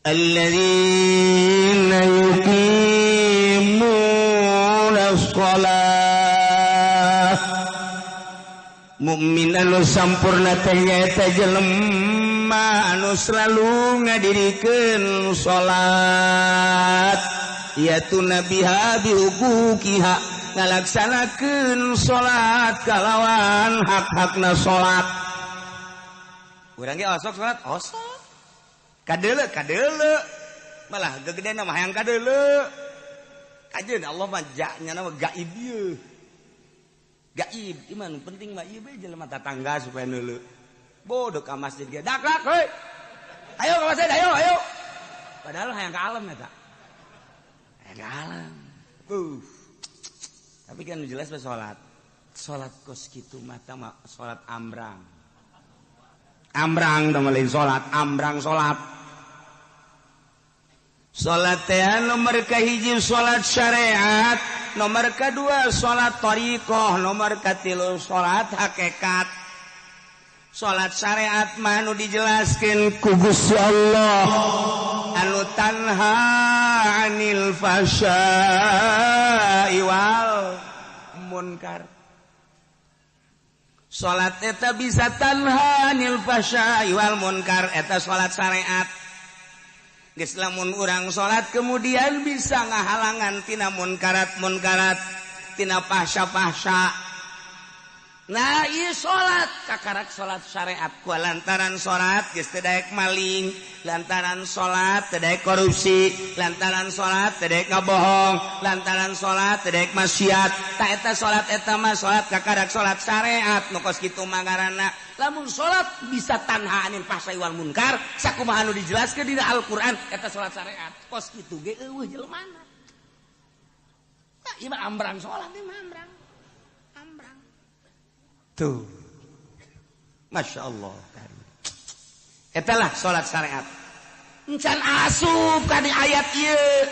alladzina yuqimunas shalah mukmin anu sampurna teh nyaeta jelema anu selalu ngadirikeun salat yatuna biha bihuquqiha ngalaksanakeun salat kalawan hak-hakna salat. Urang ge osok salat osok kadeuleu malah gegedena mah hayang kadeuleu kajeun Allah mah nya nama gaib ieu gaib iman penting mah ieu bae jelema tatangga supaya neuleu bodoh ka masjid ge dak heuy ayo ka masjid ayo padahal hayang ka alam eta hayang ka alam tapi kan jelas bae salat kos kitu mah tah salat ambrang teh lain salat ambrang salat teh nomor kahiji salat syariat nomor kedua salat thariqah nomor katilu salat hakikat. Salat syariat mah anu dijelaskeun ku Gusti Allah anu tanha 'anil fasya'i wal munkar. Salat eta bisa tanha 'anil fasya'i wal munkar eta salat syariat. Geus lamun urang salat kemudian bisa ngahalangan tina munkarat tina fahsya. Nah ieu salat kakarak salat syariat ku lantaran salat geus teu daek maling, lantaran salat teu daek korupsi, lantaran salat teu daek ngabohong, lantaran salat teu daek maksiat. Ta eta salat eta mah salat kakarak salat syariat nu kos kitu mah ngaranna. Lamun salat bisa tanha anil fahsya'i wal munkar sakumaha anu dijelaskeun dina Al-Qur'an eta salat syariat. Kos kitu ge eueuh jelemana. Nah, ieu mah ambrang salat ieu mah ambrang. Tuh. Masya Allah. Etalah salat syariat. Encan asup ka di ayat ieu.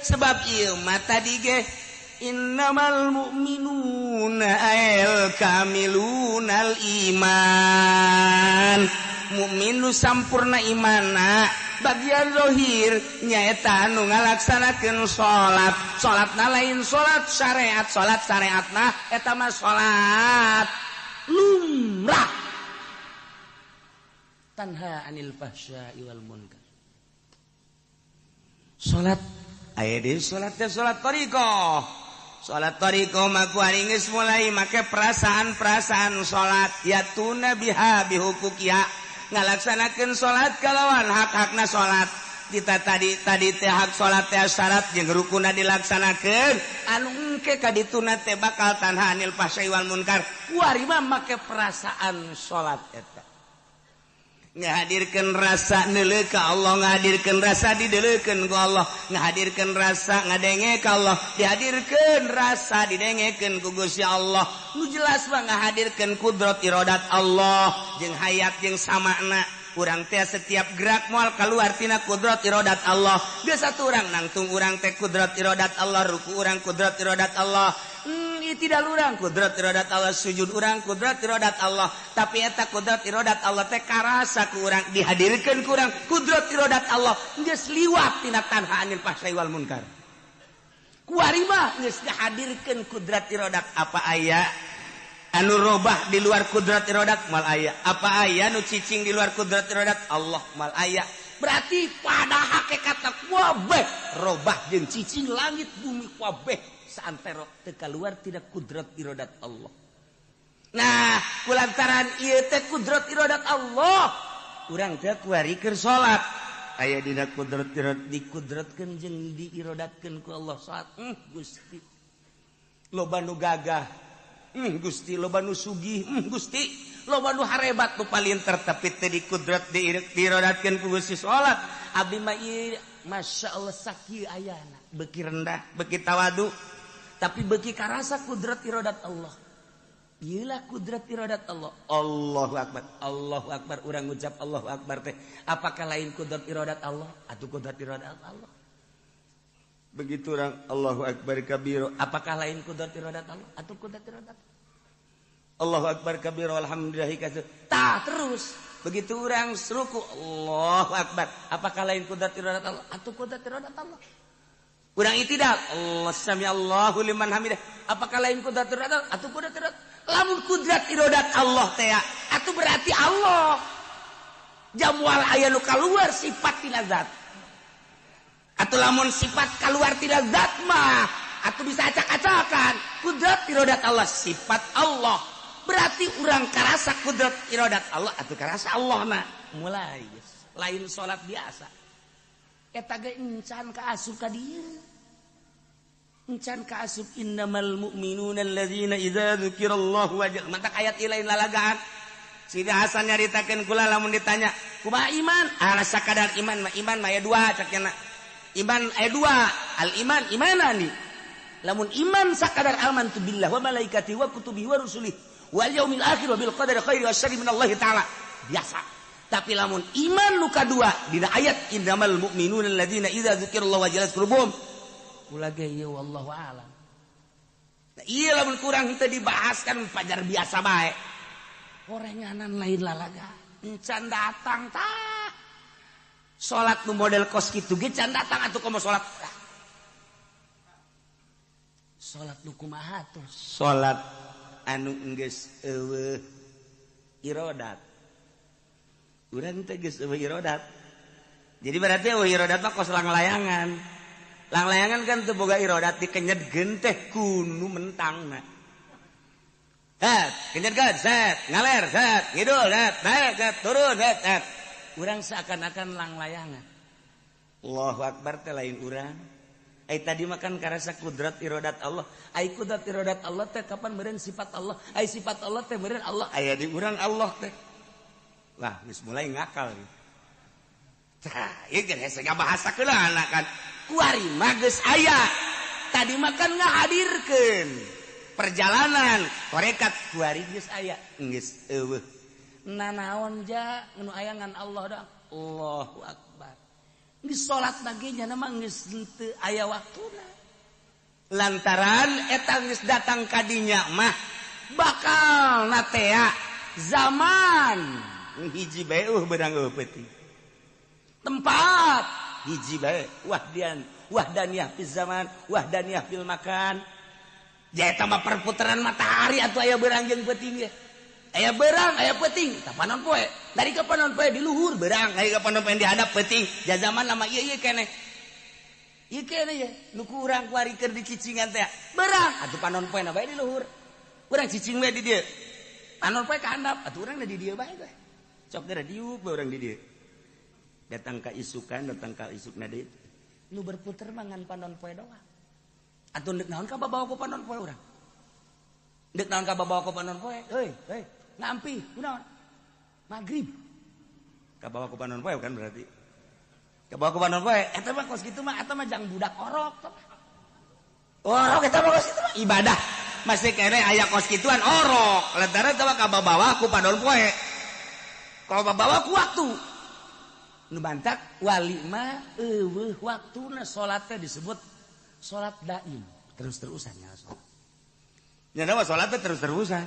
Sebab ieu mah tadi ge innamal mu'minuna al kamilunal iman. Mukmin nu sampurna imanna bagian zahir nyaeta anu ngalaksanakeun salat. Salatna lain salat syariat, salat syariatna eta mah salat lumrah tanha anil fahsya'i wal munkar. Salat aya deui salat teh salat thariqah. Salat thariqah mah ku ari geus mulai make perasaan-perasaan salat yatuna biha bihuquqiha ngalaksanakeun salat kalawan hak-hakna salat. Kita tadi teh hak salat teh syarat jeung rukunna dilaksanakeun anu engke ka dituna teh bakal tanha anil fahsya'i wal munkar. Kuari mah make perasaan salat eta. Ngahadirkeun rasa neuleuh ka Allah, ngahadirkeun rasa dideuleukeun ku Allah, ngahadirkeun rasa ngadenge ka Allah, dihadirkeun rasa didengekeun ku Gusti Allah. Nu jelas mah ngahadirkeun kudrat iradat Allah jeung hayat jeung samana. Urang teh setiap gerak moal kaluar tina kudrat iradat Allah. Geus satu urang nangtung urang teh kudrat iradat Allah, ruku urang kudrat iradat Allah. Tidak urang kudrat iradat Allah, sujud urang kudrat iradat Allah. Tapi eta kudrat iradat Allah teh karasa ku urang, dihadirkeun ku urang kudrat iradat Allah geus liwat tina tanha anil fahsya'i wal munkar. Kuari mah geus dihadirkeun kudrat iradat apa aya anu robah di luar kudrat iradat mal aya. Apa aya nu cicing di luar kudrat iradat Allah mal aya. Berarti pada hakikatna kabeh robah jeung cicing langit bumi kabeh saantero teu kaluar tidak kudrat iradat Allah. Nah, kulantaran ieu teh kudrat iradat Allah, urang teh kuarikeun salat. Aya dina kudrat iradat dikudratkeun jeung diiradatkeun ku Allah salat. Gusti. Loba nu gagah. Gusti loba nu sugih, Gusti loba nu harebat nu palinter tapi teh dikudrat diiradatkeun ku Gusti salat. Abdi mah ieu masyaallah sakieu ayana, beuki rendah, beuki tawadu, tapi beuki karasa kudrat iradat Allah. Ieulah kudrat iradat Allah. Allahu akbar, Allahu akbar. Urang ngucap Allahu akbar teh apakah lain kudrat iradat Allah atuh kudrat iradat Allah? Begitu orang Allahu akbar kabiro, apakah lain kudrat iradat Allah atau kudrat iradat Allahu akbar kabiro alhamdulillah kasih. Tah terus begitu orang ruku Allahu akbar apakah lain kudrat iradat Allah atuh kudrat iradat Allah urang itidal Allah sami Allahu liman hamidah apakah lain kudrat iradat Allah atuh kudrat iradat lamun kudrat iradat Allah teh atuh berarti Allah jamual aya nu kaluar sifat tina zat atuh lamun sifat kaluar tina zat mah atuh bisa acak-acakan kudrat iradat Allah sifat Allah berarti urang karasa kudrat iradat Allah atuh karasa Allah na mulai lain salat biasa eta ge encan kaasup ka dieu encan kaasup innamal mu'minuna alladzina idza dzukirallahu wajilat mantap ayat lain lalagaan Sidi Hasan nyaritakeun kula lamun ditanya kumaha iman sakadar iman mah aya dua cak cenah iman aya dua al iman imanani lamun iman sakadar amantu billah wa malaikatihi wa kutubihi wa rusulihi wal yaumil akhir wa bil qadari khairi wa syarri minallahi taala biasa tapi lamun iman nu kadua dina ayat innamal mu'minuna alladzina idza dzukirallahu wajilat qulubuhum ulah ge ieu wallahu a'lam nah, ieu lamun kurang teu dibahaskan pajar biasa bae orenganan lain lalaga encan datang tah salat nu model kos kitu ge can datang atuh komo salat salat nu kumaha tuh salat anu enggeus eueuh iradat urang teh geus eueuh iradat jadi berarti eueuh iradat mah kos langlayangan langlayangan kan teu boga iradat dikenyedkeun teh kunu mentangna kenyedkeun set ngaler set ngidul set naik set turun set urang seakan-akan langlayangan Allahu akbar teh lain urang tadi makan karasa kudrat iradat Allah kudrat iradat Allah teh kapan meureun sifat Allah sifat Allah teh meureun Allah aya di urang Allah teh lah geus mulai ngakal tah ieu geus hese bahasa keulana kan kuari mah geus aya tadi makan ngahadirkeun perjalanan korekat kuari geus aya geus eueuh nanaon ja nu aya ngan Allah da Allahu akbar geus salat lagi nya mah geus teu aya waktuna lantaran eta geus datang ka dinya mah bakal natea zaman hiji bae beurang peuting tempat hiji bae wahdaniyah fil zaman wahdaniyah fil makan ja eta mah perputaran matahari atuh aya beurang jeung peuting ge aya beurang aya peuting tah panon poe dari ka panon poe di luhur beurang dari ka panon poe di hadap peuting ja zaman nama ieu keneh ieu keneh ya nu ku urang kuari keur dicicingan teh beurang atuh panon poe na bae di luhur urang cicing we di dieu panon poe ka handap atuh urang di dieu bae sok geura diuk bae urang di dieu datang ka isukan datang ka isukna deui nu berputer mangan panon poe doang atuh deuk naon ka babawa ku panon poe urang deuk naon ka babawa ku panon poe heuy ngampi kunaon magrib ka bawa ku panon poe kan berarti ka bawa ku panon poe eta mah kos kitu mah eta mah jang budak orok orok eta mah kos kitu mah ibadah masih kene aya kos kituan orok lantaran eta mah ka babawa ku panon poe kalau babawa ku waktu nu bantak wali mah eueuh waktuna salat teh disebut salat daim terus-terusan nya salat nya nama salat teh terus-terusan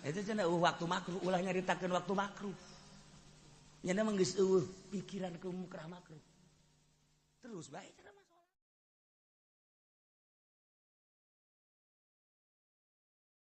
eta cenah waktu makruh ulah nyaritakeun waktu makruh nya nama geus eueuh pikiran ke mukrah makruh terus bae